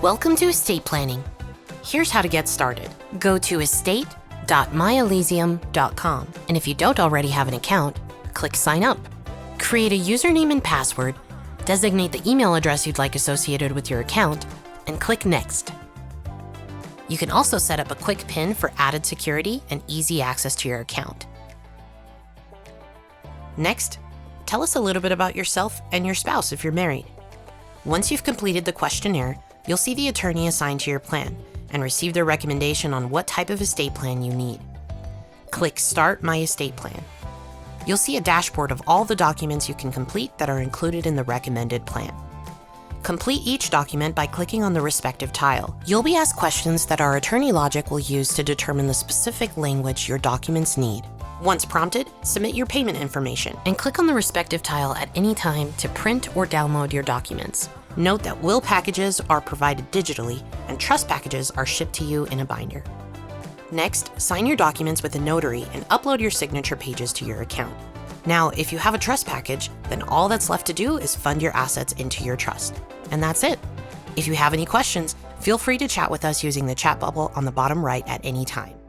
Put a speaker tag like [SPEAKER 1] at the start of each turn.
[SPEAKER 1] Welcome to estate planning. Here's how to get started. Go to estate.myelysium.com, and if you don't already have an account, click sign up. Create a username and password, designate the email address you'd like associated with your account, and click next. You can also set up a quick PIN for added security and easy access to your account. Next, tell us a little bit about yourself and your spouse if you're married. Once you've completed the questionnaire, you'll see the attorney assigned to your plan and receive their recommendation on what type of estate plan you need. Click Start My Estate Plan. You'll see a dashboard of all the documents you can complete that are included in the recommended plan. Complete each document by clicking on the respective tile. You'll be asked questions that our attorney logic will use to determine the specific language your documents need. Once prompted, submit your payment information and click on the respective tile at any time to print or download your documents. Note that will packages are provided digitally and trust packages are shipped to you in a binder. Next, sign your documents with a notary and upload your signature pages to your account. Now, if you have a trust package, then all that's left to do is fund your assets into your trust. And that's it. If you have any questions, feel free to chat with us using the chat bubble on the bottom right at any time.